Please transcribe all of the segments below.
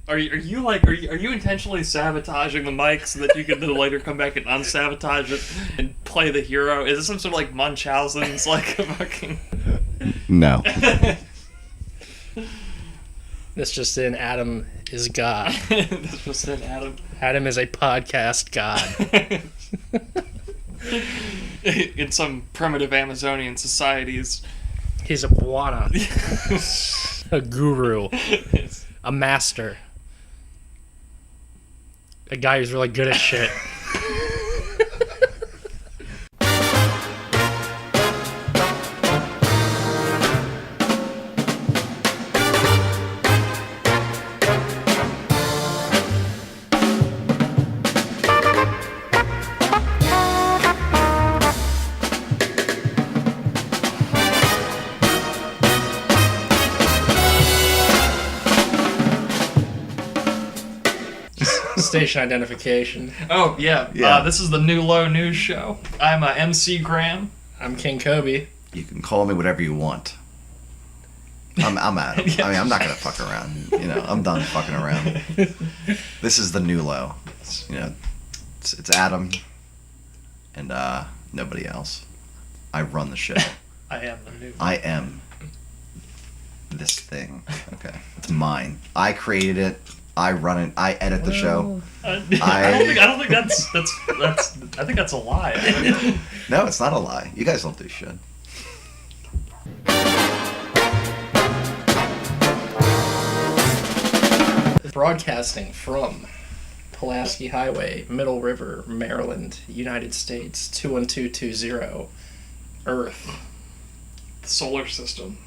Are you intentionally sabotaging the mic so that you can then later come back and unsabotage it and play the hero? Is this some sort of like Munchausen's like a fucking? No. This just in, Adam is God. This just in, Adam. Adam is a podcast god. In some primitive Amazonian societies. He's a Bwana. A guru. A master. A guy who's really good at shit. Station identification. Oh, yeah. Yeah. This is the New Low News Show. I'm MC Graham. I'm King Kobe. You can call me whatever you want. I'm Adam. Yeah. I mean, I'm not gonna fuck around. You know, I'm done fucking around. This is the new low. It's Adam and nobody else. I run the show. I am the new. I am this thing. Okay, it's mine. I created it. I run it. I edit the show. I don't think that's. I think that's a lie. No, it's not a lie. You guys don't do shit. Broadcasting from Pulaski Highway, Middle River, Maryland, United States, 21220, Earth, The solar system.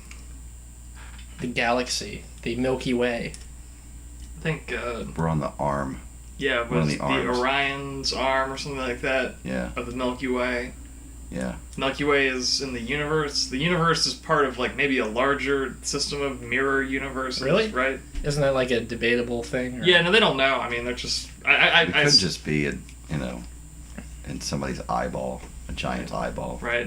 the galaxy, the Milky Way. I think. We're on the arm. Yeah, One of was the the arms. Orion's arm or something like that Yeah, of the Milky Way. yeah. Milky Way is in the universe. The universe is part of like maybe a larger system of mirror universes. Really? Right? Isn't that like a debatable thing? Or? Yeah. No, they don't know. I mean, they're just. It could just be, in somebody's eyeball, a giant eyeball. Right.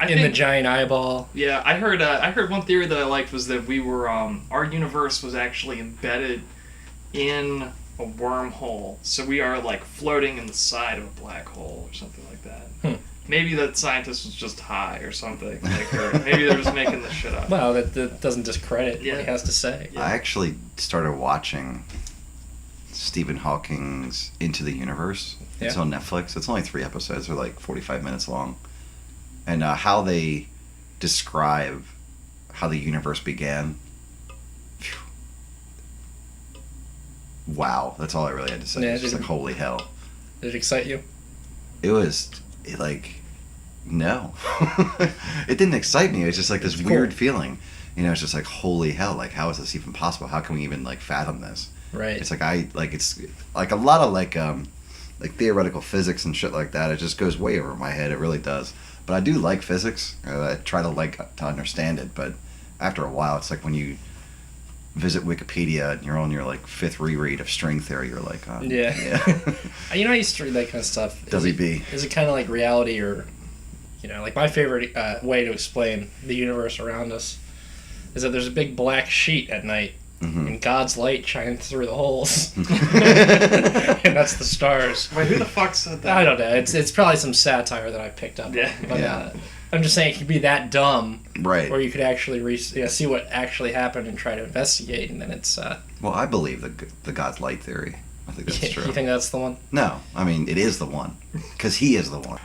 In the giant eyeball. Yeah, I heard one theory that I liked was that we were our universe was actually embedded in a wormhole, so we are like floating in the side of a black hole or something like that. Maybe that scientist was just high or something, like, or maybe they're just making this shit up. Well, that doesn't discredit what Yeah. he has to say. Yeah. I actually started watching Stephen Hawking's Into the Universe. It's Yeah. on Netflix. It's only 3 episodes. They're like 45 minutes long. And how they describe how the universe began. Phew. Wow. That's all I really had to say. Yeah, It's just did- like, holy hell. Did it excite you? It was, no. It didn't excite me. It was just like this It's weird cool. feeling. It's just like, holy hell. Like, how is this even possible? How can we even, fathom this? Right. It's it's like a lot of theoretical physics and shit like that. It just goes way over my head. It really does. But I do like physics. I try to understand it. But after a while, it's like when you visit Wikipedia and you're on your 5th reread of string theory, you're like, Yeah. yeah. I used to read that kind of stuff. WB. Is it kind of like reality, or, like my favorite way to explain the universe around us is that there's a big black sheet at night, and God's light shines through the holes, and that's the stars. Wait, who the fuck said that? I don't know. It's probably some satire that I picked up. Yeah. But, Yeah. I'm just saying it could be that dumb, Right. where you could actually see what actually happened and try to investigate, and then it's. Well, I believe the God's light theory. I think that's true. You think that's the one? No, I mean, it is the one. Because he is the one.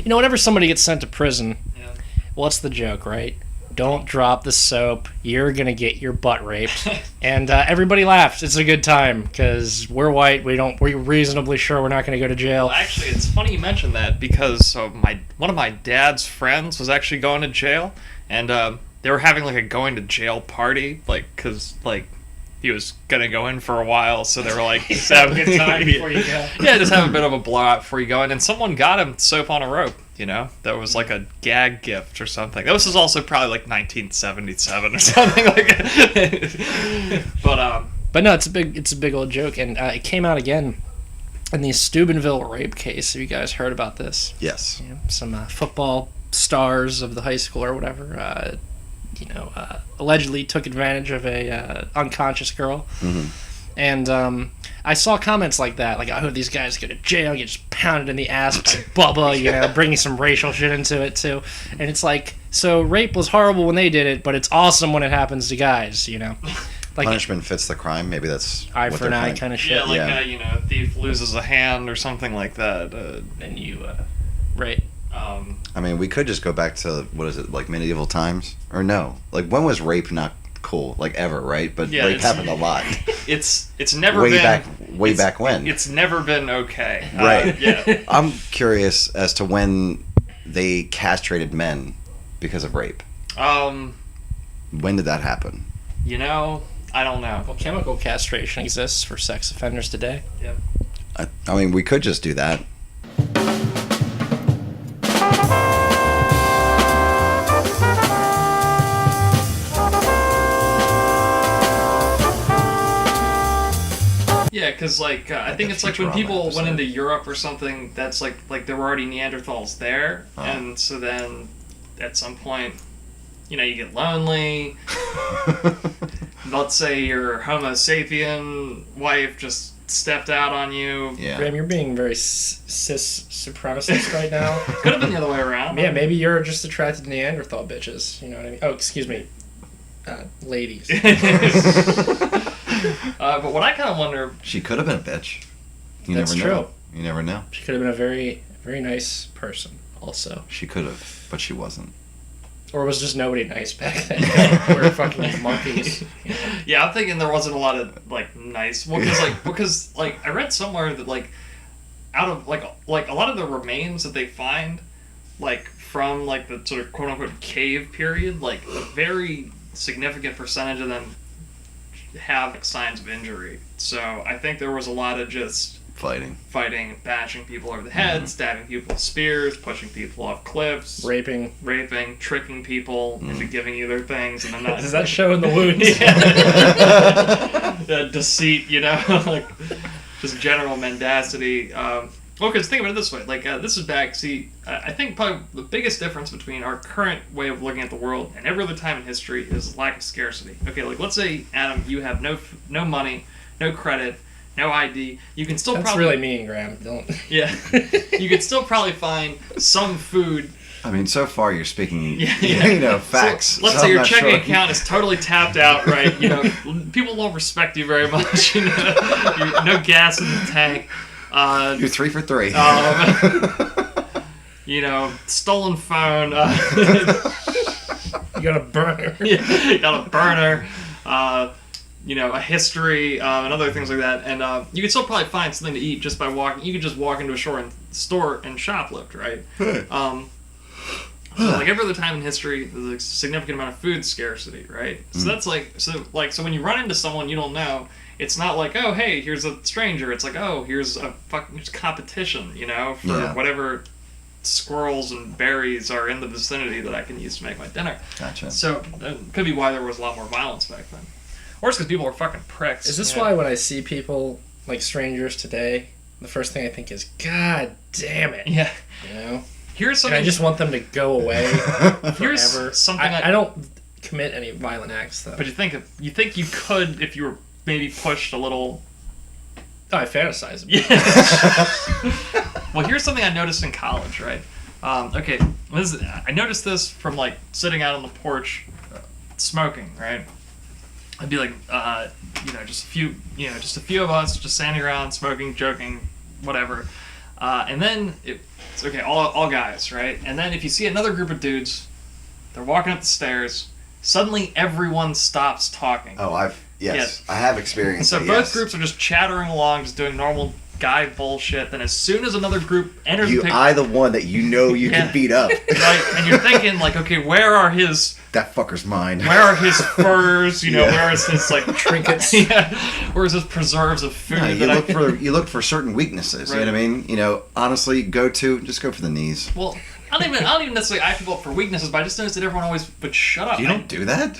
Whenever somebody gets sent to prison, Yeah. what's the joke, right? Don't drop the soap. You're going to get your butt raped. And everybody laughs. It's a good time because we're white. We're reasonably sure we're not going to go to jail. Well, actually, it's funny you mentioned that because one of my dad's friends was actually going to jail, and they were having a going to jail party, because he was gonna go in for a while, so they were like, Have a good time before you go. Yeah, just have a bit of a blowout before you go in, and someone got him soap on a rope. That was like a gag gift or something. This was also probably 1977 or something like that. But no, it's a big old joke, and it came out again in the Steubenville rape case. Have you guys heard about this? Yes. Some football stars of the high school or whatever, allegedly took advantage of a unconscious girl. Mm-hmm. And I saw comments like that, like, I hope these guys go to jail, get just pounded in the ass by Bubba, bringing some racial shit into it, too. And it's like, so rape was horrible when they did it, but it's awesome when it happens to guys, Like, punishment fits the crime. Maybe that's eye what for an they're eye playing. kind of shit. Yeah, a thief loses a hand or something like that. And you, right. I mean, we could just go back to, what is it, like medieval times? Or no? Like, when was rape not cool? Like, ever, right? But rape happened a lot. It's never been... Way back when. It's never been okay. Right. Yeah. I'm curious as to when they castrated men because of rape. When did that happen? I don't know. Well, chemical castration exists for sex offenders today. Yep. I mean, we could just do that. Yeah, because I think it's like when people went into Europe or something, that's like there were already Neanderthals there, and so then at some point, you get lonely. Let's say your Homo sapien wife just stepped out on you. Yeah. Graham, you're being very cis supremacist right now. Could have been the other way around. Yeah, maybe you're just attracted to Neanderthal bitches. You know what I mean? Oh, excuse me. Ladies. But what I kind of wonder... She could have been a bitch. That's never know. true. You never know. She could have been a very, very nice person also. She could have, but she wasn't. Or was just nobody nice back then? We were fucking monkeys. Yeah, I'm thinking there wasn't a lot of nice. Well, because I read somewhere that out of a lot of the remains that they find from the sort of quote unquote cave period, a very significant percentage of them have signs of injury. So I think there was a lot of just fighting, bashing people over the head, stabbing people with spears, pushing people off cliffs, raping, tricking people into giving you their things, and then not. Does that show in the wounds? Deceit, just general mendacity. Well, because think about it this way, this is back. See, I think probably the biggest difference between our current way of looking at the world and every other time in history is lack of scarcity. Okay, let's say, Adam, you have no money, no credit, no ID. You can still That's really mean, Graham. Don't. Yeah, you could still probably find some food. I mean, so far you're speaking, facts. So, let's say your checking account is totally tapped out, right? People won't respect you very much. No gas in the tank. You're 3 for 3. Stolen phone. You got a burner. Yeah, you got a burner. A history, and other things like that. And you could still probably find something to eat just by walking. You could just walk into a store and shoplift, right? So every other time in history, there's a significant amount of food scarcity, right? So that's so when you run into someone you don't know, it's not like, oh, hey, here's a stranger. It's like, oh, here's a fucking competition, for whatever squirrels and berries are in the vicinity that I can use to make my dinner. Gotcha. So it could be why there was a lot more violence back then. Or it's because people were fucking pricks. Is this why when I see people, strangers today, the first thing I think is, God damn it. Yeah. Here's something... And I just want them to go away forever. Here's something I don't commit any violent acts, though. But you think you could if you were maybe pushed a little... Oh, I fantasize. Yeah. Well, here's something I noticed in college, right? Okay, I noticed this from sitting out on the porch, smoking, right? I'd be just a few of us just standing around smoking, joking, whatever, and then it's okay, all guys, right? And then if you see another group of dudes, they're walking up the stairs. Suddenly, everyone stops talking. Oh, I have experienced. So both groups are just chattering along, just doing normal guy bullshit. Then as soon as another group enters the picture, eye the one that you can beat up, right? And you're thinking okay, where are his? That fucker's mine. Where are his furs? Where is his trinkets? Yeah. Where is his preserves of food? No, you look for certain weaknesses. Right. You know what I mean? Honestly, just go for the knees. Well, I don't even necessarily eye people up for weaknesses, but I just noticed that everyone always would shut up. You don't do that.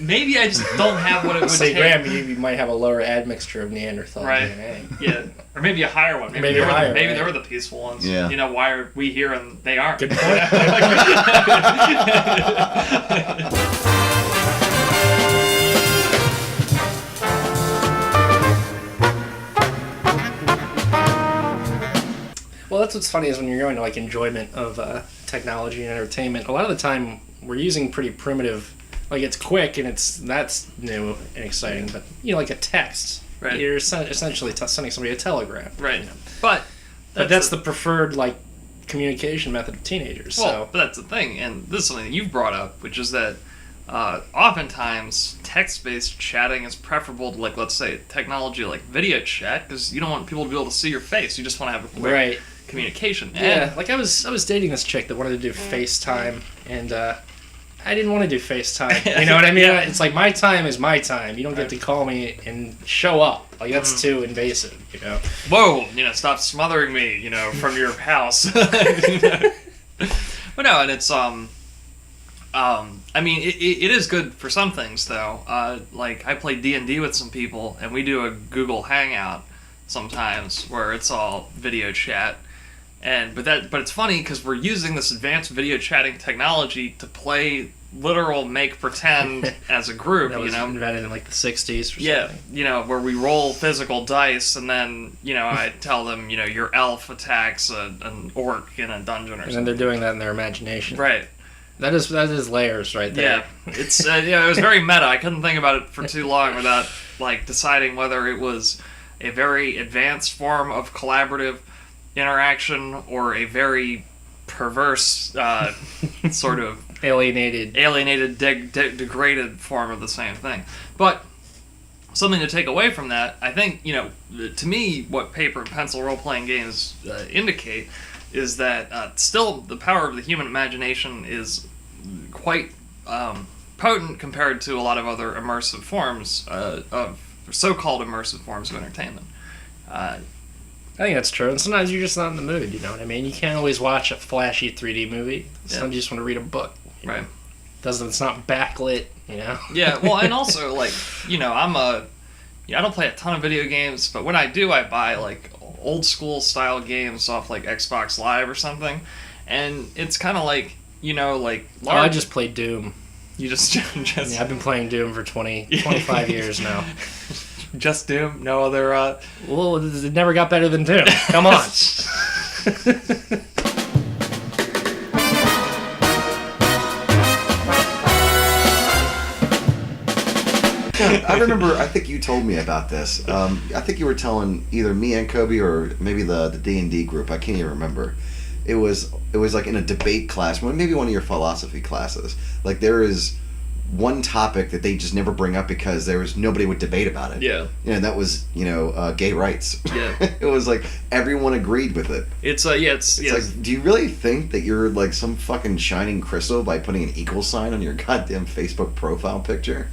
Maybe I just don't have what it would Say, take. Graham, you might have a lower admixture of Neanderthal Right. DNA. Yeah, or maybe a higher one. Maybe they were the peaceful ones. Yeah. You know, why are we here and they aren't? Good point. Well, that's what's funny is when you're going to like enjoyment of technology and entertainment. A lot of the time, we're using pretty primitive. Like it's quick and that's new and exciting, but like a text. Right. You're essentially sending somebody a telegram. Right. But that's the preferred like communication method of teenagers. Well, So but that's the thing, and this is something that you've brought up, which is that oftentimes text-based chatting is preferable to, like, let's say, technology like video chat, because you don't want people to be able to see your face. You just want to have a quick communication. Yeah, like I was dating this chick that wanted to do FaceTime, and I didn't want to do FaceTime. You know what I mean? Yeah. It's like my time is my time. You don't get to call me and show up. Like that's too invasive. Whoa! Stop smothering me. From your house. But no, and it's I mean, it is good for some things though. Like I play D&D with some people, and we do a Google Hangout sometimes where it's all video chat. But it's funny because we're using this advanced video chatting technology to play literal make pretend as a group. That was invented in like the 60s or something. Where we roll physical dice, and then I tell them your elf attacks an orc in a dungeon or something. And then they're doing that in their imagination. Right. That is layers right there. Yeah, it's it was very meta. I couldn't think about it for too long without like deciding whether it was a very advanced form of collaborative interaction or a very perverse sort of alienated, degraded form of the same thing. But something to take away from that, I think, to me, what paper and pencil role-playing games indicate is that still the power of the human imagination is quite potent compared to a lot of other immersive forms of so-called immersive forms of entertainment. I think that's true. And sometimes you're just not in the mood, you know what I mean? You can't always watch a flashy 3D movie. Sometimes you just want to read a book. Right. It's not backlit, Yeah, well, and also, like, I don't play a ton of video games, but when I do, I buy, like, old school style games off, like, Xbox Live or something. And it's kind of like, I just play Doom. You just Yeah, I've been playing Doom for 25 years now. Just Doom? No other, Well, it never got better than Doom. Come on. I remember, I think you told me about this. I think you were telling either me and Kobe or maybe the D&D group. I can't even remember. It was like in a debate class, maybe one of your philosophy classes. Like there is one topic that they just never bring up because nobody would debate about it. Yeah. And that was, gay rights. Yeah. It was like everyone agreed with it. It's like, do you really think that you're like some fucking shining crystal by putting an equal sign on your goddamn Facebook profile picture?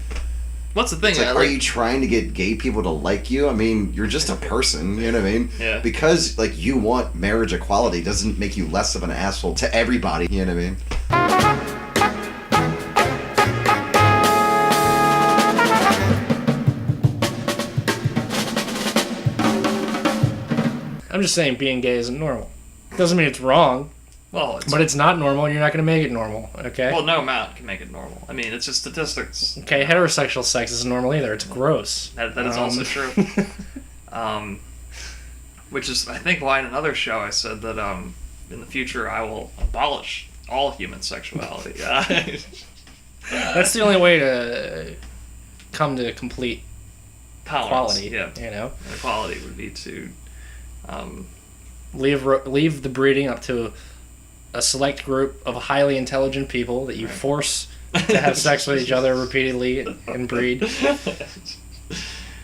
What's the thing? It's like, are you trying to get gay people to like you? I mean, you're just a person, you know what I mean? Yeah. Because, like, you want marriage equality doesn't make you less of an asshole to everybody, you know what I mean? I'm just saying being gay isn't normal. Doesn't mean it's wrong. Well, but it's not normal, and you're not going to make it normal, okay? Well, no amount can make it normal. I mean, it's just statistics. Okay, heterosexual sex isn't normal either. It's gross. That is also true. Which is, I think, why in another show I said that in the future I will abolish all human sexuality. That's the only way to come to complete equality. Yeah. Equality would be to leave the breeding up to a select group of highly intelligent people that you force to have sex with each other repeatedly and breed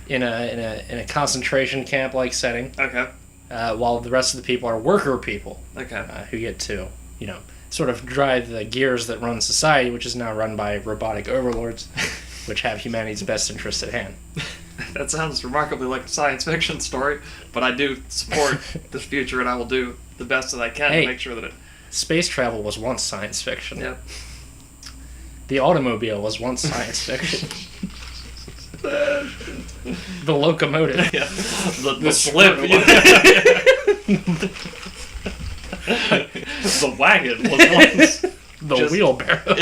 in a concentration camp like setting. Okay. While the rest of the people are worker people. Okay. Who get to sort of drive the gears that run society, which is now run by robotic overlords, which have humanity's best interest at hand. That sounds remarkably like a science fiction story, but I do support this future, and I will do the best that I can to make sure that it... Space travel was once science fiction. Yep. The automobile was once science fiction. The locomotive. Yeah. The slip. The wagon was once The wheelbarrow.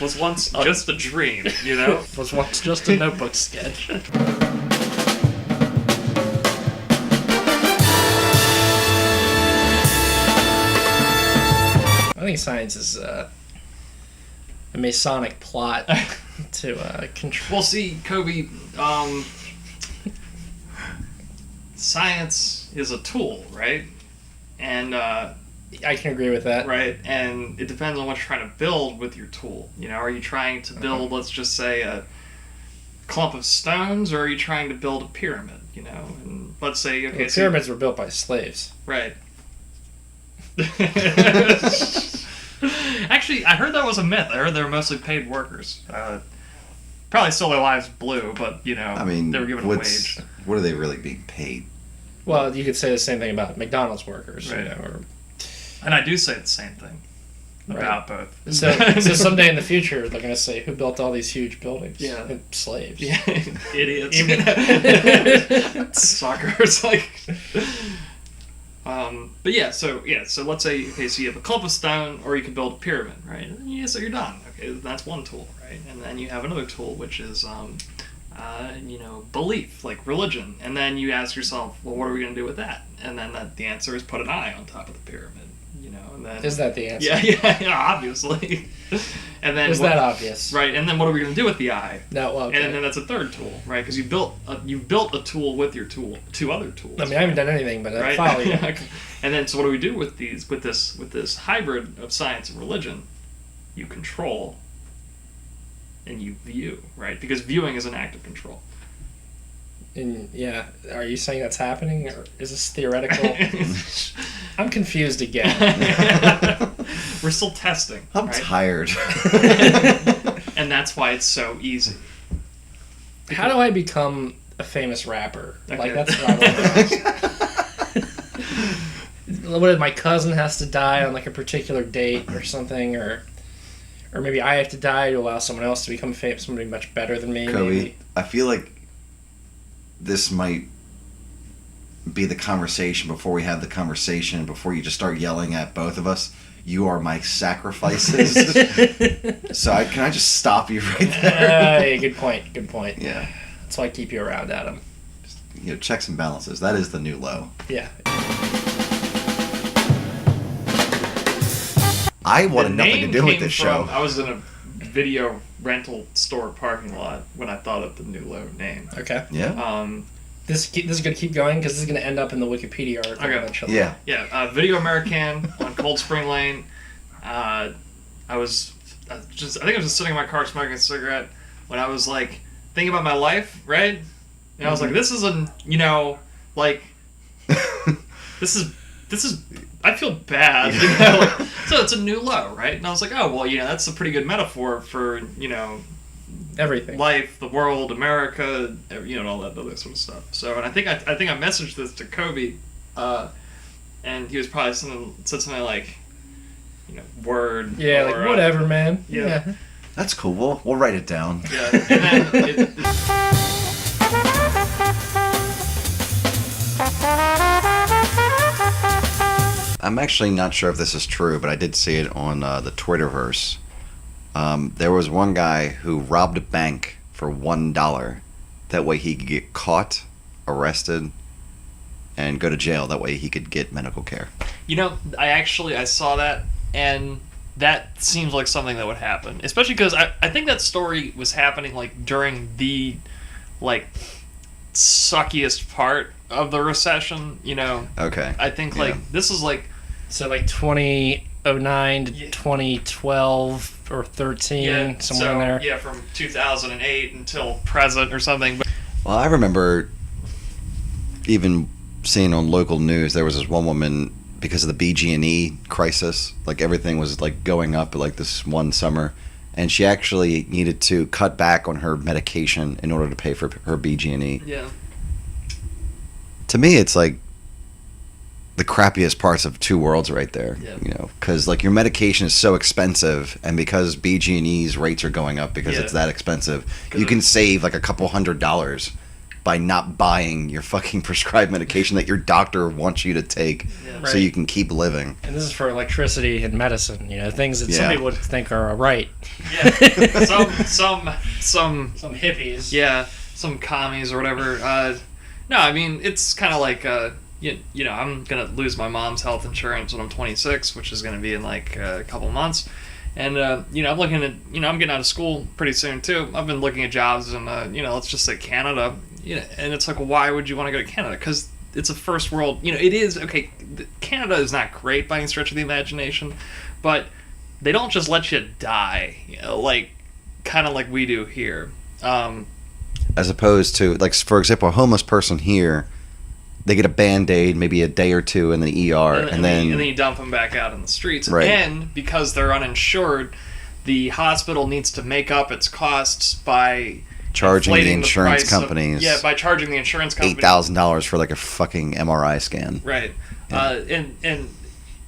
was once just a dream, you know? Was once just a notebook sketch. I think science is a Masonic plot to control. Well, see, Kobe, science is a tool, right? And, I can agree with that. right, and it depends on what you're trying to build with your tool. You know, are you trying to build, let's just say, a clump of stones, or are you trying to build a pyramid, you know? And let's say, okay, Well, pyramids were built by slaves. right. Actually, I heard that was a myth. I heard they were mostly paid workers. Probably still their lives blue, but, you know, I mean, they were given a wage. what are they really being paid? Well, you could say the same thing about McDonald's workers, Right. you know, or And I do say the same thing about both. so someday in the future they're gonna say who built all these huge buildings? Yeah. Slaves. Yeah, idiots. Suckers, like. But so let's say, okay, so you have a clump of stone, or you can build a pyramid, right? And yeah, so you're done. Okay, that's one tool, right? And then you have another tool, which is, belief, like religion. And then you ask yourself, well, what are we going to do with that? And then the answer is put an eye on top of the pyramid, you know. And then Is that the answer? yeah, obviously. And then Is that obvious? right? And then what are we going to do with the eye? No, well, okay. And then that's a third tool, right? Because you built a tool with your tool, two other tools. I mean, I haven't done anything, but I right? follow you. And then, so what do we do with this hybrid of science and religion? You control, and you view, right? Because viewing is an act of control. And yeah, are you saying that's happening, or is this theoretical? I'm confused again. We're still testing. I'm right? tired. And that's why it's so easy. How do I become a famous rapper? Okay. Like, that's what I want to know. What if my cousin has to die on like a particular date or something, or maybe I have to die to allow someone else to become famous, somebody much better than me? Kobe, Maybe. I feel like this might be the conversation before we have the conversation, before you just start yelling at both of us. You are my sacrifices. So can I just stop you right there? Hey, good point. Good point. Yeah. That's why I keep you around, Adam. Checks and balances. That is the new low. Yeah. I wanted The nothing to name do with came this from- show. I was in a video rental store parking lot when I thought of the new low name. Okay. Yeah. This is going to keep going because this is going to end up in the Wikipedia article Okay. eventually. Yeah. Yeah, Video American on Cold Spring Lane. I think I was just sitting in my car smoking a cigarette when I was like thinking about my life, right? And I was like, this is this is I feel bad, you know? Like, so it's a new low, right? And I was like, oh well, that's a pretty good metaphor for Everything. life, the world, America, and all that other sort of stuff. So, and I think I messaged this to Kobe, and he was probably said something like, word. Yeah, or, like whatever, man. yeah. That's cool. We'll write it down. Yeah, and then I'm actually not sure if this is true, but I did see it on the Twitterverse. There was one guy who robbed a bank for $1. That way he could get caught, arrested, and go to jail. That way he could get medical care. I saw that, and that seems like something that would happen. Especially because I think that story was happening, like, during the, like, suckiest part of the recession, Okay. I think, like, this is, like... So, like, 2009 to 2012 or 13, somewhere in there. Yeah, from 2008 until present or something. But Well, I remember even seeing on local news there was this one woman, because of the BG&E crisis, like everything was like going up like this one summer, and she actually needed to cut back on her medication in order to pay for her BG&E. yeah. To me, it's like, the crappiest parts of two worlds right there. Yeah. You know, because like your medication is so expensive, and because BG&E's rates are going up because it's that expensive, you can save like a couple $100 by not buying your fucking prescribed medication that your doctor wants you to take, so you can keep living. And this is for electricity and medicine, you know, things that some people would think are right. Yeah, some hippies. Yeah, some commies or whatever. No, I mean it's kind of like you know, I'm gonna lose my mom's health insurance when I'm 26, which is gonna be in like a couple months. And, you know, I'm looking at, you know, I'm getting out of school pretty soon, too. I've been looking at jobs in, you know, let's just say Canada. You know, and it's like, well, why would you want to go to Canada? Because it's a first world, you know, it is, okay, Canada is not great by any stretch of the imagination, but they don't just let you die, you know, like, kind of like we do here. As opposed to, like, for example, a homeless person here, they get a Band-Aid, maybe a day or two in the ER, and then you dump them back out in the streets. Right. And because they're uninsured, the hospital needs to make up its costs by charging the insurance price companies. By charging the insurance company $8,000 for like a fucking MRI scan. Right. Yeah.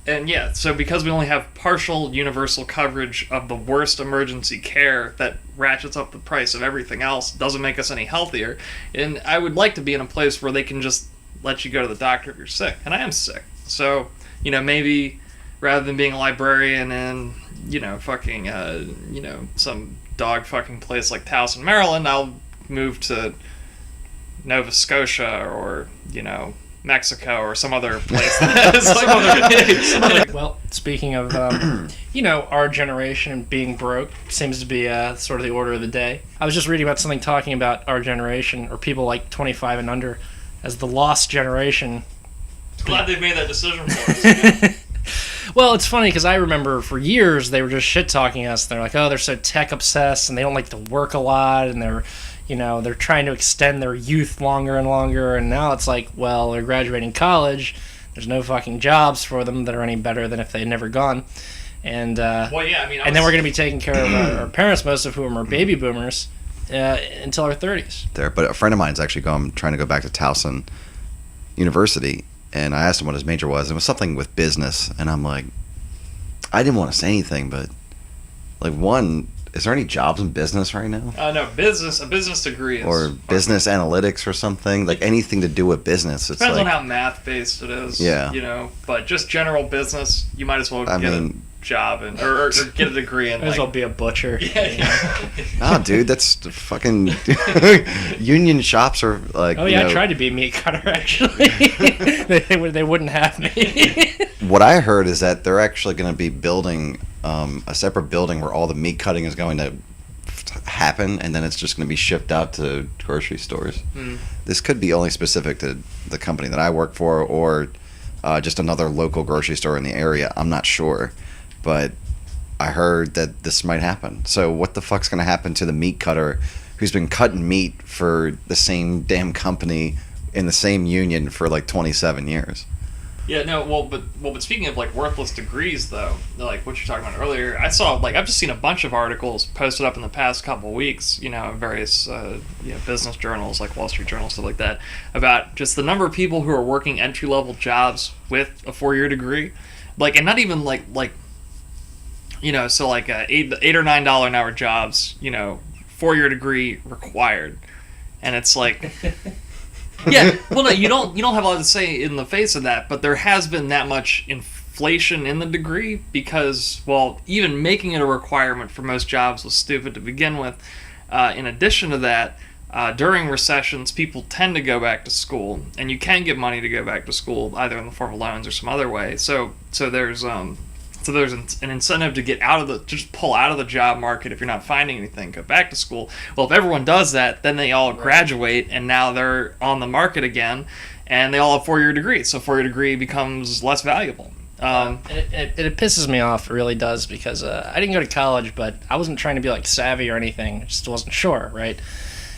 And yeah, so because we only have partial universal coverage of the worst emergency care that ratchets up the price of everything else, doesn't make us any healthier. And I would like to be in a place where they can just let you go to the doctor if you're sick. And I am sick. So, you know, maybe rather than being a librarian in, you know, fucking, you know, some dog fucking place like Towson, Maryland, I'll move to Nova Scotia or, you know, Mexico or some other place. Well, speaking of, you know, our generation being broke seems to be sort of the order of the day. I was just reading about something talking about our generation, or people like 25 and under, as the lost generation. Glad they've made that decision for us. Well, it's funny because I remember for years they were just shit-talking us. They're like, oh, they're so tech-obsessed and they don't like to work a lot, and they're, you know, they're trying to extend their youth longer and longer, and now it's like, well, they're graduating college, there's no fucking jobs for them that are any better than if they'd never gone. And well, yeah, I mean, and then we're going to be taking care of our parents, most of whom are baby boomers, until our 30s. There, but a friend of mine's actually trying to go back to Towson University, and I asked him what his major was. It was something with business, and I'm like, I didn't want to say anything, but like, one, is there any jobs in business right now? No, a business degree is or business analytics or something, like anything to do with business. It's depends like, on how math based it is. Yeah, you know, but just general business, you might as well get a job in, or get a degree in. Might as well be a butcher. Yeah. Nah, dude, that's the fucking union shops are like. Oh yeah, I tried to be a meat cutter actually. they wouldn't have me. What I heard is that they're actually going to be building a separate building where all the meat cutting is going to happen, and then it's just going to be shipped out to grocery stores. This could be only specific to the company that I work for, or just another local grocery store in the area. I'm not sure, but I heard that this might happen. So what the fuck's going to happen to the meat cutter who's been cutting meat for the same damn company in the same union for like 27 years? Yeah, no, but speaking of like worthless degrees though, like what you're talking about earlier, I saw I've just seen a bunch of articles posted up in the past couple of weeks, you know, in various business journals like Wall Street Journal, stuff like that, about just the number of people who are working entry level jobs with a 4-year degree, like, and not even like you know, so like $8 or $9 an hour jobs, you know, 4-year degree required, and it's like. Yeah, well, no, you don't have a lot to say in the face of that, but there has been that much inflation in the degree because, well, even making it a requirement for most jobs was stupid to begin with. In addition to that, during recessions, people tend to go back to school, and you can get money to go back to school either in the form of loans or some other way. So there's an incentive to just pull out of the job market if you're not finding anything, go back to school. Well, if everyone does that, then they all graduate, and now they're on the market again, and they all have 4-year degrees, so 4-year degree becomes less valuable. It pisses me off, it really does, because I didn't go to college, but I wasn't trying to be like savvy or anything, I just wasn't sure, right?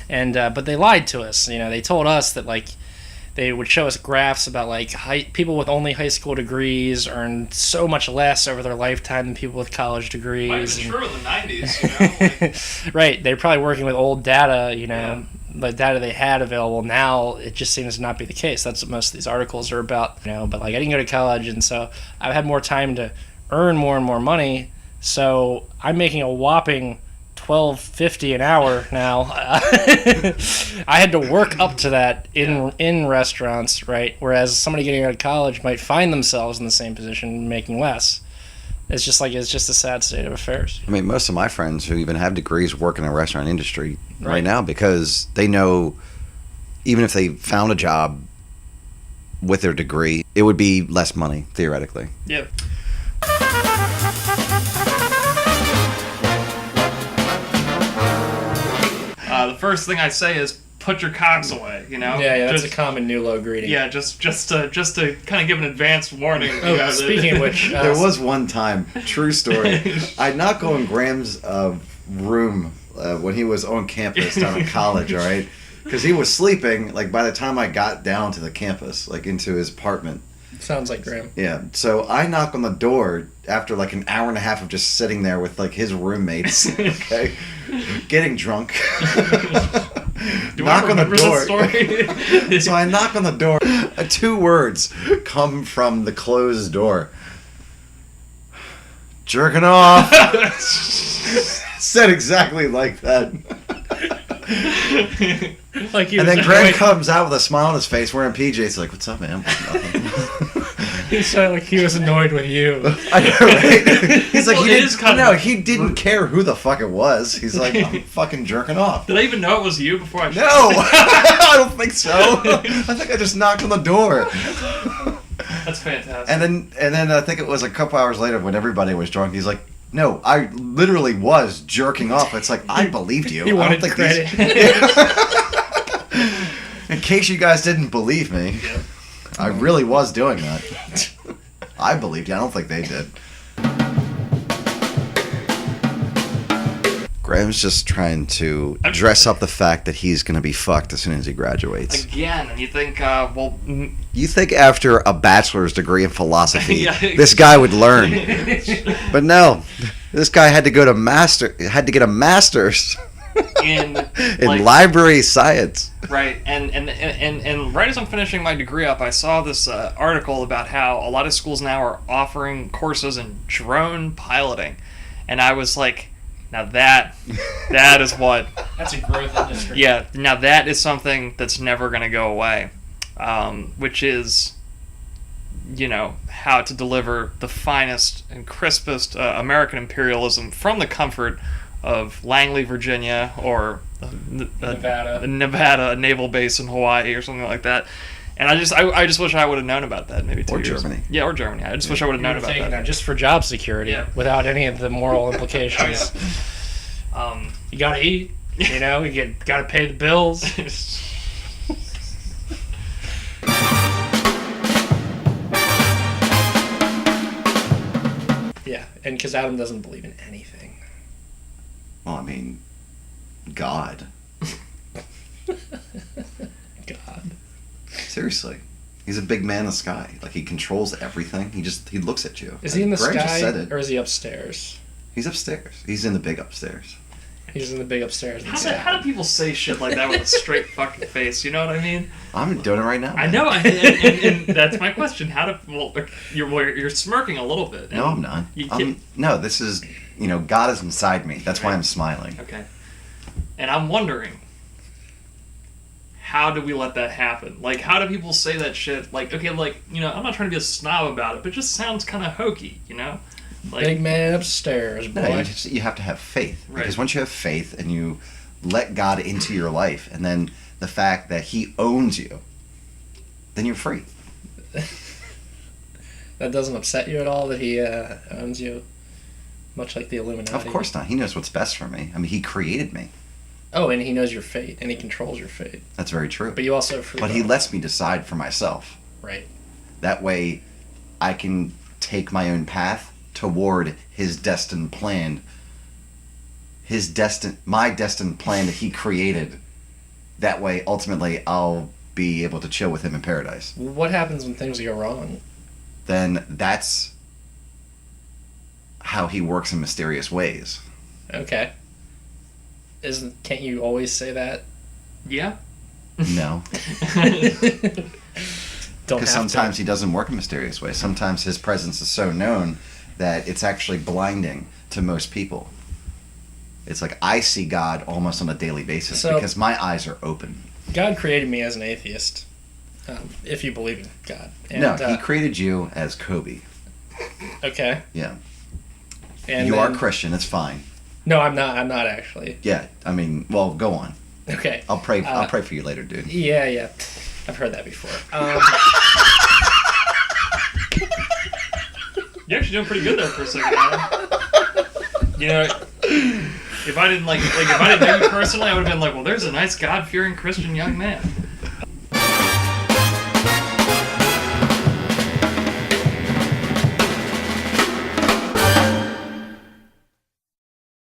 And but they lied to us, you know, they told us that like they would show us graphs about like people with only high school degrees earn so much less over their lifetime than people with college degrees. Might have been true in the 90s, you know? Right, they're probably working with old data, you know, the data they had available. Now it just seems to not be the case. That's what most of these articles are about, but like I didn't go to college, and so I've had more time to earn more and more money, so I'm making a whopping $12.50 an hour now. I had to work up to that in restaurants, right? Whereas somebody getting out of college might find themselves in the same position making less. It's just a sad state of affairs. I mean, most of my friends who even have degrees work in the restaurant industry right now because they know even if they found a job with their degree, it would be less money, theoretically. Yeah. The first thing I say is put your cocks away, Yeah, that's a common New Low greeting. Yeah, just to kind of give an advance warning. Speaking of which... there was one time, true story, I knocked on Graham's room when he was on campus down at college, all right? Because he was sleeping, like, by the time I got down to the campus, like, into his apartment. Sounds like Graham. Yeah, so I knock on the door after, like, an hour and a half of just sitting there with, like, his roommates, okay? Getting drunk. Knock on the door. So I knock on the door. 2 words come from the closed door. Jerking off. Said exactly like that. Like and then Greg comes out with a smile on his face, wearing PJs. Like, "What's up, man?" He sounded like he was annoyed with you. I know, right? He's like, well, he didn't care who the fuck it was. He's like, "I'm fucking jerking off." Did I even know it was you before I? No, I don't think so. I think I just knocked on the door. That's fantastic. And then I think it was a couple hours later when everybody was drunk. He's like, "No, I literally was jerking off." It's like, I believed you. He wanted credit. In case you guys didn't believe me, I really was doing that. I believed you. I don't think they did. Graham's just trying to dress up the fact that he's going to be fucked as soon as he graduates. Again, and you think, You think after a bachelor's degree in philosophy, Yeah. this guy would learn. But no, this guy had to get a master's in library science. Right, and right as I'm finishing my degree up, I saw this article about how a lot of schools now are offering courses in drone piloting, and I was like, now that is what... That's a growth industry. Yeah, now that is something that's never going to go away, which is, how to deliver the finest and crispest American imperialism from the comfort of Langley, Virginia, or Nevada, a naval base in Hawaii or something like that. And I just wish I would have known about that maybe 2 years. Or Germany. Yeah, or Germany. I just wish I would have known about that. Just for job security, without any of the moral implications. You gotta eat, you gotta pay the bills. Yeah, and because Adam doesn't believe in anything. Well, I mean, God. God. Seriously. He's a big man in the sky. Like, he controls everything. He looks at you. Is he in the Greg just sky, said it. or is he upstairs? He's upstairs. He's in the big upstairs. He's in the big upstairs. How do people say shit like that with a straight fucking face? You know what I mean? I'm doing it right now. I know, and that's my question. You're smirking a little bit. No, I'm not. No, this is, God is inside me. That's why I'm smiling. Okay. And I'm wondering, how do we let that happen? Like, how do people say that shit? Like, okay, I'm not trying to be a snob about it, but it just sounds kind of hokey, Like, big man upstairs, boy. No, you have to have faith. Right. Because once you have faith and you let God into your life, and then the fact that He owns you, then you're free. That doesn't upset you at all that He owns you? Much like the Illuminati. Of course not. He knows what's best for me. I mean, He created me. Oh, and He knows your fate, and He controls your fate. That's very true. But you also have free But will. He lets me decide for myself. Right. That way, I can take my own path toward His destined plan. My destined plan that He created. That way, ultimately, I'll be able to chill with Him in paradise. What happens when things go wrong? Then that's how He works in mysterious ways. Okay. Can't you always say that Yeah. No. Don't Because have sometimes to. he doesn't work in mysterious ways. Sometimes his presence is so known that it's actually blinding to most people. It's like I see God almost on a daily basis So- because my eyes are open. God created me as an atheist, if you believe in God. And, No, he created you as Kobe. okay. Yeah. And You then, are Christian. It's fine. No, I'm not. I'm not actually. Yeah. I mean, well, go on. Okay. I'll pray. I'll pray for you later, dude. Yeah. I've heard that before. You're actually doing pretty good there for a second, man. You know, if I didn't know you personally, I would have been like, well, there's a nice God-fearing Christian young man.